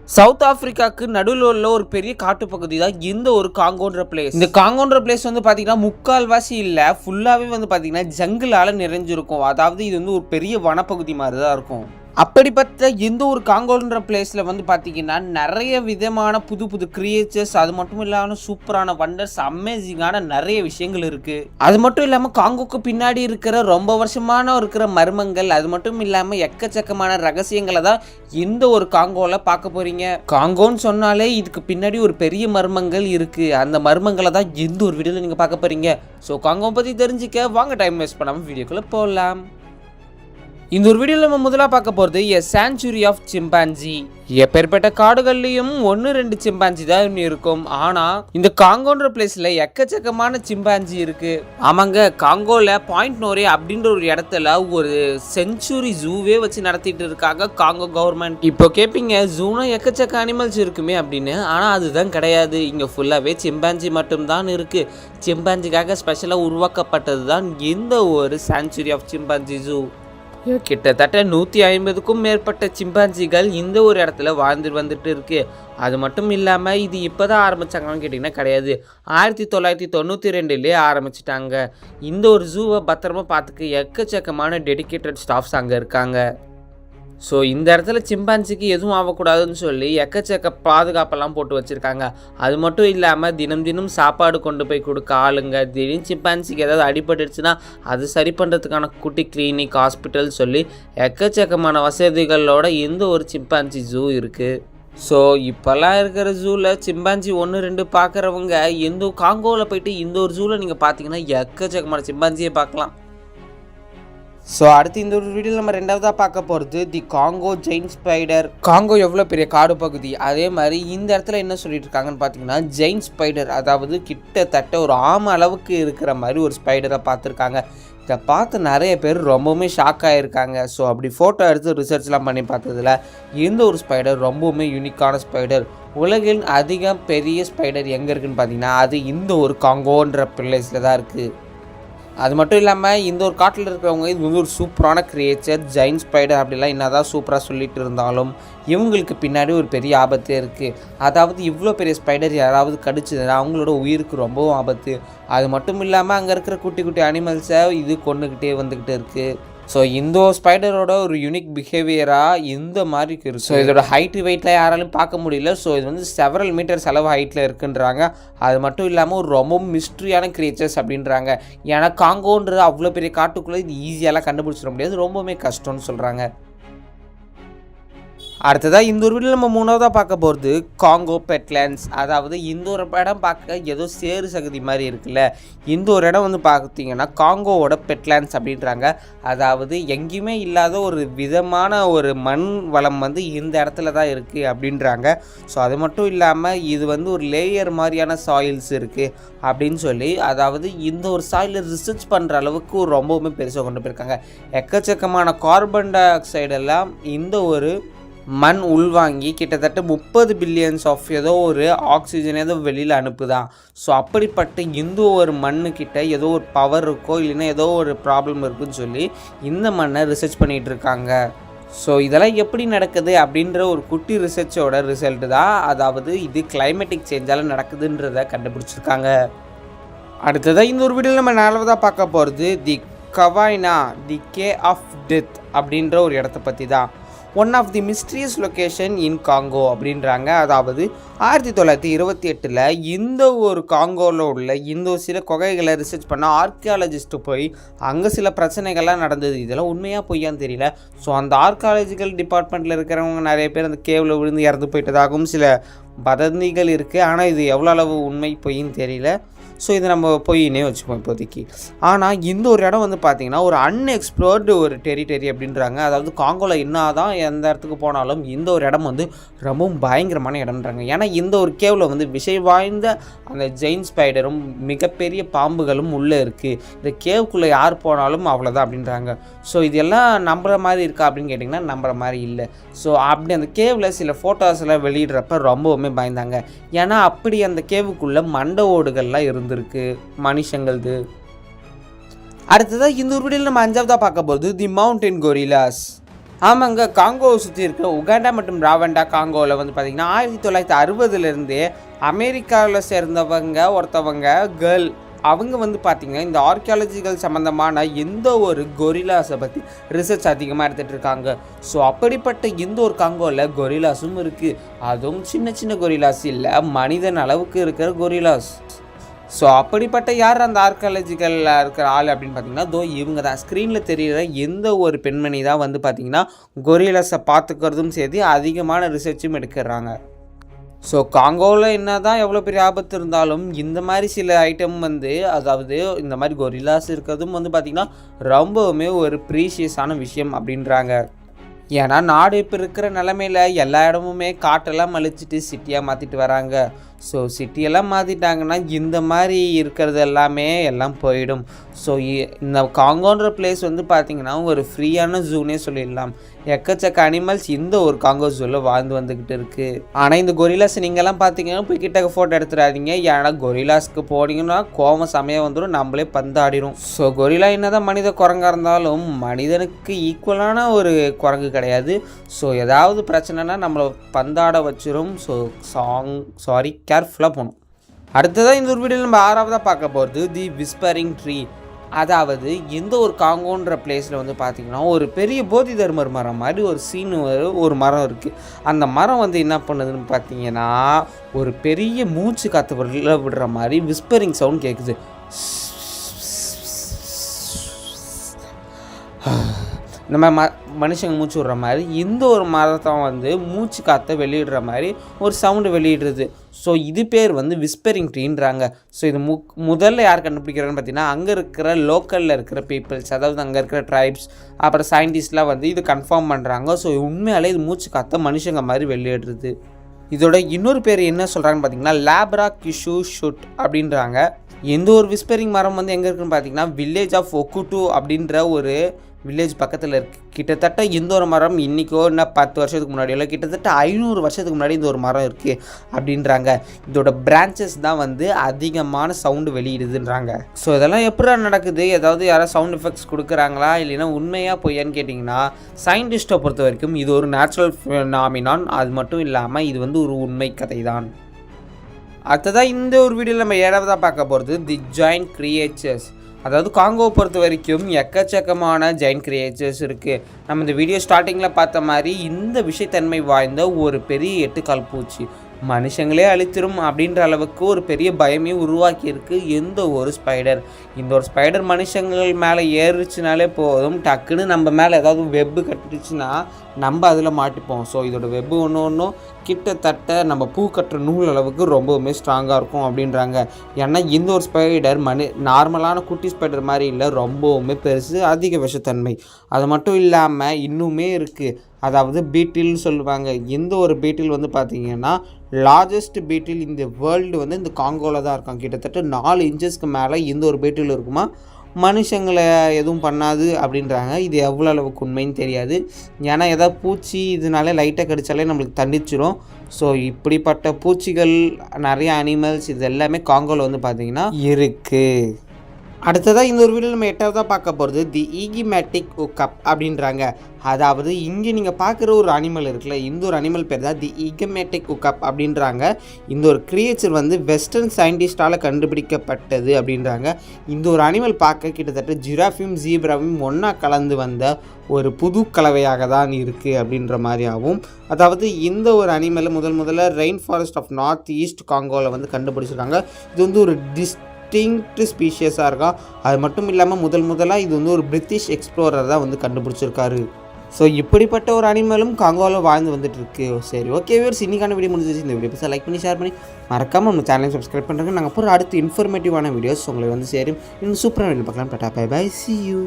South ஆப்பிரிக்காவுக்கு நடுவில் உள்ள ஒரு பெரிய காட்டுப்பகுதி தான் இந்த ஒரு காங்கோன்ற பிளேஸ். இந்த காங்கோன்ற பிளேஸ் வந்து பார்த்தீங்கன்னா முக்கால்வாசி இல்லை, ஃபுல்லாகவே வந்து பார்த்தீங்கன்னா ஜங்கிளால் நிறைஞ்சிருக்கும். அதாவது இது வந்து ஒரு பெரிய வனப்பகுதி மாதிரி தான் இருக்கும். அப்படிப்பட்ட இந்த ஒரு காங்கோன்ற பிளேஸில் வந்து பார்த்தீங்கன்னா நிறைய விதமான புது புது கிரியேச்சர்ஸ், அது மட்டும் இல்லாமல் சூப்பரான வண்டர்ஸ், அமேசிங்கான நிறைய விஷயங்கள் இருக்குது. அது மட்டும் இல்லாமல் காங்கோக்கு பின்னாடி இருக்கிற ரொம்ப வருஷமான இருக்கிற மர்மங்கள், அது மட்டும் இல்லாமல் எக்கச்சக்கமான ரகசியங்களை தான் இந்த ஒரு காங்கோவில் பார்க்க போகிறீங்க. காங்கோன்னு சொன்னாலே இதுக்கு பின்னாடி ஒரு பெரிய மர்மங்கள் இருக்குது. அந்த மர்மங்களை தான் இந்த ஒரு வீடியோவில் நீங்கள் பார்க்க போகிறீங்க. ஸோ காங்கோ பற்றி தெரிஞ்சுக்க வாங்க, டைம் வேஸ்ட் பண்ணாமல் வீடியோக்குள்ளே போகலாம். இந்த ஒரு வீடியோவில் நம்ம முதலாக பார்க்க போகிறது எ சான்ச்சுரி ஆஃப் சிம்பான்சி. எப்பேற்பட்ட காடுகள்லையும் 1-2 சிம்பான்சி தான் இருக்கும். ஆனால் இந்த காங்கோன்ற பிளேஸில் எக்கச்சக்கமான சிம்பான்சி இருக்குது. ஆமாங்க, காங்கோவில் பாயிண்ட் நோரே அப்படின்ற ஒரு இடத்துல ஒரு செஞ்சுரி ஜூவே வச்சு நடத்திட்டு இருக்காங்க காங்கோ கவர்மெண்ட். இப்போ கேட்பீங்க, ஜூனா எக்கச்சக்க அனிமல்ஸ் இருக்குமே அப்படின்னு. ஆனால் அதுதான் கிடையாது. இங்கே ஃபுல்லாகவே சிம்பான்சி மட்டும்தான் இருக்குது. சிம்பான்சிக்காக ஸ்பெஷலாக உருவாக்கப்பட்டது தான் இந்த ஒரு சான்ச்சுரி ஆஃப் சிம்பான்சி ஜூ. கிட்டத்தட்ட 150க்கும் மேற்பட்ட சிம்பான்சிகள் இந்த ஒரு இடத்துல வந்துட்டு இருக்கு. அது மட்டும் இல்லாமல் இது இப்போ தான் ஆரம்பித்தாங்கன்னு கேட்டிங்கன்னா கிடையாது. 1992 ஆரம்பிச்சிட்டாங்க. இந்த ஒரு ஜூவை பத்திரமா பார்த்துக்க எக்கச்சக்கமான டெடிக்கேட்டட் ஸ்டாஃப்ஸ் அங்கே இருக்காங்க. ஸோ இந்த இடத்துல சிம்பான்சிக்கு எதுவும் ஆகக்கூடாதுன்னு சொல்லி எக்கச்சக்க பாதுகாப்பெல்லாம் போட்டு வச்சுருக்காங்க. அது மட்டும் இல்லாமல் தினம் தினம் சாப்பாடு கொண்டு போய் கொடுக்க ஆளுங்க, திடீர்னு சிம்பான்சிக்கு ஏதாவது அடிபட்டுடுச்சுன்னா அது சரி பண்ணுறதுக்கான குட்டி கிளினிக், ஹாஸ்பிட்டல் சொல்லி எக்கச்சக்கமான வசதிகளோட இந்த ஒரு சிம்பான்சி ஜூ இருக்குது. ஸோ இப்போல்லாம் இருக்கிற ஜூவில் சிம்பான்சி 1-2 பார்க்குறவங்க இந்த காங்கோவில் போயிட்டு இந்த ஒரு ஜூவில் நீங்கள் பார்த்தீங்கன்னா எக்கச்சக்கமான சிம்பான்சியை பார்க்கலாம். ஸோ அடுத்து இந்த ஒரு வீடியோவில் நம்ம ரெண்டாவதாக பார்க்க போகிறது தி காங்கோ ஜெயின் ஸ்பைடர். காங்கோ எவ்வளோ பெரிய காடு பகுதி, அதே மாதிரி இந்த இடத்துல என்ன சொல்லிட்டு இருக்காங்கன்னு பார்த்தீங்கன்னா ஜெயின் ஸ்பைடர், அதாவது கிட்டத்தட்ட ஒரு ஆமை அளவுக்கு இருக்கிற மாதிரி ஒரு ஸ்பைடரை பார்த்துருக்காங்க. இதை பார்த்து நிறைய பேர் ரொம்பவுமே ஷாக் ஆகிருக்காங்க. ஸோ அப்படி ஃபோட்டோ எடுத்து ரிசர்ச்லாம் பண்ணி பார்த்ததில் இந்த ஒரு ஸ்பைடர் ரொம்பவுமே யூனிக்கான ஸ்பைடர். உலகின் அதிகம் பெரிய ஸ்பைடர் எங்கே இருக்குதுன்னு பார்த்தீங்கன்னா அது இந்த ஒரு காங்கோன்ற பிளேஸில் தான் இருக்குது. அது மட்டும் இல்லாமல் இந்த ஒரு காட்டில் இருக்கிறவங்க இது வந்து ஒரு சூப்பரான கிரியேச்சர், ஜெயின் ஸ்பைடர் அப்படிலாம் என்னதான் சூப்பராக சொல்லிட்டு இருந்தாலும் இவங்களுக்கு பின்னாடி ஒரு பெரிய ஆபத்தே இருக்குது. அதாவது இவ்வளோ பெரிய ஸ்பைடர் யாராவது கடிச்சதுன்னா அவங்களோட உயிருக்கு ரொம்பவும் ஆபத்து. அது மட்டும் இல்லாமல் அங்கே இருக்கிற குட்டி குட்டி அனிமல்ஸை இது கொண்டுக்கிட்டே வந்துக்கிட்டு இருக்குது. ஸோ இந்த ஸ்பைடரோட ஒரு யூனிக் பிஹேவியராக இந்த மாதிரி இருக்குது. ஸோ இதோட ஹைட்டு வெயிட்டில் யாராலும் பார்க்க முடியல. ஸோ இது வந்து செவரல் மீட்டர்ஸ் அளவு ஹைட்டில் இருக்குன்றாங்க. அது மட்டும் இல்லாமல் ஒரு ரொம்ப மிஸ்ட்ரியான கிரியேச்சர்ஸ் அப்படின்றாங்க. ஏன்னா காங்கோன்றது அவ்வளோ பெரிய காட்டுக்குள்ளே இது ஈஸியாலாம் கண்டுபிடிச்சிட முடியாது, ரொம்பவுமே கஷ்டம்னு சொல்கிறாங்க. அடுத்ததாக இந்த ஒரு வீடியோ நம்ம மூணாவதாக பார்க்க போகிறது காங்கோ பெட்லேண்ட்ஸ். அதாவது இந்த ஒரு இடம் பார்க்க ஏதோ சேறு சகதி மாதிரி இருக்குல்ல, இந்த ஒரு இடம் வந்து பார்த்தீங்கன்னா காங்கோவோட பெட்லேண்ட்ஸ் அப்படின்றாங்க. அதாவது எங்கேயுமே இல்லாத ஒரு விதமான ஒரு மண் வளம் வந்து இந்த இடத்துல தான் இருக்குது அப்படின்றாங்க. ஸோ அது மட்டும் இல்லாமல் இது வந்து ஒரு லேயர் மாதிரியான சாயில்ஸ் இருக்குது அப்படின்னு சொல்லி, அதாவது இந்த ஒரு சாயிலை ரிசர்ச் பண்ணுற அளவுக்கு ரொம்பவுமே பெருசாக கொண்டு போயிருக்காங்க. எக்கச்சக்கமான கார்பன் டை ஆக்சைடெல்லாம் இந்த ஒரு மண் உள்வாங்கி கிட்டத்தட்ட 30 பில்லியன்ஸ் ஆஃப் ஏதோ ஒரு ஆக்சிஜன் ஏதோ வெளியில் அனுப்புதான். ஸோ அப்படிப்பட்ட இந்த ஒரு மண்ணுக்கிட்ட ஏதோ ஒரு பவர் இருக்கோ இல்லைன்னா ஏதோ ஒரு ப்ராப்ளம் இருக்குன்னு சொல்லி இந்த மண்ணை ரிசர்ச் பண்ணிகிட்டு இருக்காங்க. ஸோ இதெல்லாம் எப்படி நடக்குது அப்படின்ற ஒரு குட்டி ரிசர்ச்சோட ரிசல்ட்டு தான், அதாவது இது கிளைமேட்டிக் சேஞ்சால் நடக்குதுன்றதை கண்டுபிடிச்சிருக்காங்க. அடுத்ததாக இந்த ஒரு வீடியோவில் நம்ம நாலாவதாக பார்க்க போகிறது தி கவாய்னா தி கே ஆஃப் டெத் அப்படின்ற ஒரு இடத்த பற்றி தான். One of the mysterious location in Congo அப்படின்றாங்க. அதாவது 1928 இந்த ஒரு காங்கோவில் உள்ள இந்த சில குகைகளை ரிசர்ச் பண்ண ஆர்கியாலஜிஸ்ட்டு போய் அங்கே சில பிரச்சனைகள்லாம் நடந்தது. இதெல்லாம் உண்மையாக பொய்யான்னு தெரியல. ஸோ அந்த ஆர்கியாலஜிக்கல் டிபார்ட்மெண்ட்டில் இருக்கிறவங்க நிறைய பேர் அந்த கேவில் விழுந்து இறந்து போயிட்டதாகவும் சில வதந்திகள் இருக்குது. ஆனால் இது எவ்வளோ அளவு உண்மை பொய்ன்னு தெரியல. ஸோ இதை நம்ம பொய்னே வச்சுப்போம் இப்போதைக்கு. ஆனால் இந்த ஒரு இடம் வந்து பார்த்திங்கன்னா ஒரு அன்எக்ஸ்ப்ளோர்டு ஒரு டெரிட்டரி அப்படின்றாங்க. அதாவது காங்கோவில் என்ன தான் எந்த இடத்துக்கு போனாலும் இந்த ஒரு இடம் வந்து ரொம்பவும் பயங்கரமான இடம்ன்றாங்க. ஏன்னா இந்த ஒரு கேவில் வந்து விஷை வாய்ந்த அந்த ஜெயின் ஸ்பைடரும் மிகப்பெரிய பாம்புகளும் உள்ளே இருக்குது. இந்த கேவுக்குள்ளே யார் போனாலும் அவ்வளோதான் அப்படின்றாங்க. ஸோ இதெல்லாம் நம்புகிற மாதிரி இருக்கா அப்படின்னு கேட்டிங்கன்னா நம்புகிற மாதிரி இல்லை. ஸோ அப்படி அந்த கேவில் சில ஃபோட்டோஸ்லாம் வெளியிடுறப்ப ரொம்பவுமே பயந்தாங்க. ஏன்னா அப்படி அந்த கேவுக்குள்ளே மண்டை ஓடுகள்லாம் இருந்திருக்கு மனுஷங்களது. அடுத்ததாக இந்த ஒரு வீடியோவில் நம்ம அஞ்சாவதாக பார்க்க போகிறது தி மவுண்டன் கொரில்லாஸ். ஆமாங்க, காங்கோவை சுற்றி இருக்கிற உகாண்டா மற்றும் ராவண்டா காங்கோவில் வந்து பார்த்திங்கன்னா 1960 அமெரிக்காவில் சேர்ந்தவங்க ஒருத்தவங்க கேர்ள் அவங்க வந்து பார்த்திங்கன்னா இந்த ஆர்கியாலஜிக்கல் சம்மந்தமான எந்த ஒரு கொரிலாஸை பற்றி ரிசர்ச் அதிகமாக எடுத்துகிட்டு இருக்காங்க. ஸோ அப்படிப்பட்ட இந்த ஒரு காங்கோவில் கொரிலாஸும் இருக்குது. அதுவும் சின்ன சின்ன கொரிலாஸ் இல்லை, மனிதன் அளவுக்கு இருக்கிற கொரிலாஸ். ஸோ அப்படிப்பட்ட யார் அந்த ஆர்கியாலஜிக்கலில் இருக்கிற ஆள் அப்படின்னு பார்த்தீங்கன்னா இவங்க தான். ஸ்க்ரீனில் தெரிகிற எந்த ஒரு பெண்மணி தான் வந்து பார்த்திங்கன்னா கொரிலாஸை பார்த்துக்கிறதும் சரி அதிகமான ரிசர்ச்சும் எடுக்கிறாங்க. ஸோ காங்கோவில் என்ன தான் எவ்வளோ பெரிய ஆபத்து இருந்தாலும் இந்த மாதிரி சில ஐட்டம் வந்து அதாவது இந்த மாதிரி கொரிலாஸ் இருக்கிறதும் வந்து பார்த்திங்கன்னா ரொம்பவுமே ஒரு ப்ரீஷியஸான விஷயம் அப்படின்றாங்க. ஏன்னா நாடு இப்போ இருக்கிற நிலமையில் எல்லா இடமுமே காட்டெல்லாம் அழிச்சிட்டு சிட்டியாக மாற்றிட்டு வராங்க. ஸோ சிட்டியெல்லாம் மாற்றிட்டாங்கன்னா இந்த மாதிரி இருக்கிறது எல்லாமே எல்லாம் போயிடும். ஸோ இந்த காங்கோன்ற பிளேஸ் வந்து பார்த்திங்கன்னா ஒரு ஃப்ரீயான ஜூனே சொல்லிடலாம். எக்கச்சக்க அனிமல்ஸ் இந்த ஒரு காங்கோ ஜூவில் வாழ்ந்து வந்துக்கிட்டு இருக்குது. ஆனால் இந்த கொரிலாஸ் நீங்கள்லாம் பார்த்தீங்கன்னா போய் கிட்டக்க ஃபோட்டோ எடுத்துடாதீங்க. ஏன்னா கொரிலாஸ்க்கு போனீங்கன்னா கோவம் சமயம் வந்துடும், நம்மளே பந்தாடிடும். ஸோ கொரிலா என்னதான் மனித குரங்காக இருந்தாலும் மனிதனுக்கு ஈக்குவலான ஒரு குரங்கு கிடையாது. ஸோ ஏதாவது பிரச்சனைனா நம்மளை பந்தாட வச்சிரும். ஸோ கேர்ஃபுல்லாக போகணும். அடுத்ததாக இந்த ஒரு வீடியோவில் நம்ம 6ஆவதாக பார்க்க போகிறது தி விஸ்பரிங் ட்ரீ. அதாவது எந்த ஒரு காங்கோன்ற பிளேஸில் வந்து பார்த்திங்கன்னா ஒரு பெரிய போதி தர்மர் மரம் மாதிரி ஒரு ஒரு மரம் இருக்குது. அந்த மரம் வந்து என்ன பண்ணுதுன்னு பார்த்தீங்கன்னா ஒரு பெரிய மூச்சு காற்று விடுற மாதிரி விஸ்பரிங் சவுண்ட் கேட்குது. நம்ம மனுஷங்க மூச்சு விடுற மாதிரி இந்த ஒரு மரத்தை வந்து மூச்சு காற்றை வெளியிடுற மாதிரி ஒரு சவுண்டு வெளியிடுறது. ஸோ இது பேர் வந்து விஸ்பரிங் ட்ரீன்றாங்க. ஸோ இது முதல்ல யார் கண்டுபிடிக்கிறான்னு பார்த்தீங்கன்னா அங்கே இருக்கிற லோக்கலில் இருக்கிற பீப்புள்ஸ், அதாவது அங்கே இருக்கிற ட்ரைப்ஸ் அப்புறம் சயின்டிஸ்ட்லாம் வந்து இது கன்ஃபார்ம் பண்ணுறாங்க. ஸோ உண்மையாலே இது மூச்சு காற்றை மனுஷங்க மாதிரி வெளியிடுறது. இதோட இன்னொரு பேர் என்ன சொல்கிறாங்கன்னு பார்த்தீங்கன்னா லேப்ரா கிஷு ஷுட் அப்படின்றாங்க. எந்த ஒரு விஸ்பரிங் மரம் வந்து எங்கே இருக்குன்னு பார்த்தீங்கன்னா வில்லேஜ் ஆஃப் ஒக்குட்டு அப்படின்ற ஒரு வில்லேஜ் பக்கத்தில் இருக்குது. கிட்டத்தட்ட இந்த ஒரு மரம் இன்றைக்கோ என்ன 10 வருஷத்துக்கு முன்னாடி இல்லை கிட்டத்தட்ட 500 வருஷத்துக்கு முன்னாடி இந்த ஒரு மரம் இருக்குது அப்படின்றாங்க. இதோட பிரான்ச்சஸ் தான் வந்து அதிகமான சவுண்டு வெளியிடுதுன்றாங்க. ஸோ இதெல்லாம் எப்படி நடக்குது, ஏதாவது யாராவது சவுண்ட் எஃபெக்ட்ஸ் கொடுக்குறாங்களா இல்லைன்னா உண்மையாக பொய்யான்னு கேட்டிங்கன்னா சயின்டிஸ்ட்டை பொறுத்த வரைக்கும் இது ஒரு நேச்சுரல் ஃபினாமினான். அது மட்டும் இல்லாமல் இது வந்து ஒரு உண்மை கதை தான். அடுத்ததாக இந்த ஒரு வீடியோவில் நம்ம 7ஆவதாக பார்க்க போகிறது தி ஜாயிண்ட் கிரியேச்சர்ஸ். அதாவது காங்கோவை பொறுத்த வரைக்கும் எக்கச்சக்கமான ஜெயின்ட் கிரியேச்சர்ஸ் இருக்குது. நம்ம இந்த வீடியோ ஸ்டார்டிங்கில் பார்த்த மாதிரி இந்த விஷயத்தன்மை வாய்ந்த ஒரு பெரிய 8 கால் பூச்சி மனுஷங்களே அழித்திரும் அப்படின்ற அளவுக்கு ஒரு பெரிய பயமே உருவாக்கியிருக்கு எந்த ஒரு ஸ்பைடர். இந்த ஒரு ஸ்பைடர் மனுஷங்கள் மேலே ஏறிச்சுனாலே போதும், டக்குன்னு நம்ம மேலே ஏதாவது வெப்பு கட்டுச்சுன்னா நம்ம அதில் மாட்டிப்போம். ஸோ இதோட வெப்பு ஒன்றும் கிட்டத்தட்ட நம்ம பூ கட்டுற நூல் அளவுக்கு ரொம்பவுமே ஸ்ட்ராங்காக இருக்கும் அப்படின்றாங்க. ஏன்னா இந்த ஒரு ஸ்பைடர் நார்மலான குட்டி ஸ்பைடர் மாதிரி இல்லை, ரொம்பவுமே பெருசு, அதிக விஷத்தன்மை. அது மட்டும் இல்லாமல் இன்னுமே இருக்குது, அதாவது பீட்டில்னு சொல்லுவாங்க. இந்த ஒரு பீட்டில் வந்து பார்த்திங்கன்னா லார்ஜஸ்ட் பீட்டில் இந்த வேர்ல்டு வந்து இந்த காங்கோவில் தான் இருக்காங்க. கிட்டத்தட்ட 4 இன்ச்சஸ்க்கு மேலே இந்த ஒரு பீட்டில் இருக்குமா. மனுஷங்களை எதுவும் பண்ணாது அப்படின்றாங்க. இது எவ்வளோ அளவுக்கு உண்மைன்னு தெரியாது. ஏன்னா ஏதாவது பூச்சி இதனால லைட்டாக கடிச்சாலே நம்மளுக்கு தண்டிச்சிடும். ஸோ இப்படிப்பட்ட பூச்சிகள் நிறைய அனிமல்ஸ் இது எல்லாமே காங்கோவில் வந்து பார்த்திங்கன்னா இருக்குது. அடுத்ததாக இந்த ஒரு வீடியோ நம்ம 8ஆவதாக பார்க்க போகிறது தி ஈகிமேட்டிக் உக்கப் அப்படின்றாங்க. அதாவது இங்கே நீங்கள் பார்க்குற ஒரு அனிமல் இருக்குல்ல, இந்த ஒரு அனிமல் பேர் தான் தி ஈகிமேட்டிக் உக்கப் அப்படின்றாங்க. இந்த ஒரு கிரியேச்சர் வந்து வெஸ்டர்ன் சயின்டிஸ்டால் கண்டுபிடிக்கப்பட்டது அப்படின்றாங்க. இந்த ஒரு அனிமல் பார்க்க கிட்டத்தட்ட ஜிராஃபையும் ஜீப்ராவையும் ஒன்றா கலந்து வந்த ஒரு புது கலவையாக தான் இருக்குது அப்படின்ற மாதிரியாகவும். அதாவது இந்த ஒரு அனிமலை முதல்ல rain forest of north east காங்கோவில் வந்து கண்டுபிடிச்சிருக்காங்க. இது வந்து ஒரு டிஸ்டிங்க்ட் ஸ்பீஷியஸாக இருக்கா. அது மட்டும் இல்லாமல் முதலாக இது வந்து ஒரு பிரிட்டிஷ் எக்ஸ்ப்ளோரர் தான் வந்து கண்டுபிடிச்சிருக்காரு. ஸோ இப்படிப்பட்ட ஒரு அனிமலும் காங்கோவில் வாழ்ந்து வந்துட்டு இருக்கு. சரி, ஓகே வியூவர்ஸ், இன்னைக்கான வீடியோ முடிஞ்சிச்சு. இந்த வீடியோ லைக் பண்ணி ஷேர் பண்ணி மறக்காமல் நம்ம சேனலை சப்ஸ்கிரைப் பண்ணுறாங்க. நாங்கள் அப்புறம் அடுத்து இன்ஃபர்மேட்டிவான வீடியோஸ் உங்களை வந்து சேரும். இன்னும் சூப்பரான வீடியோ பார்க்கலாம். Tata, bye bye, see you.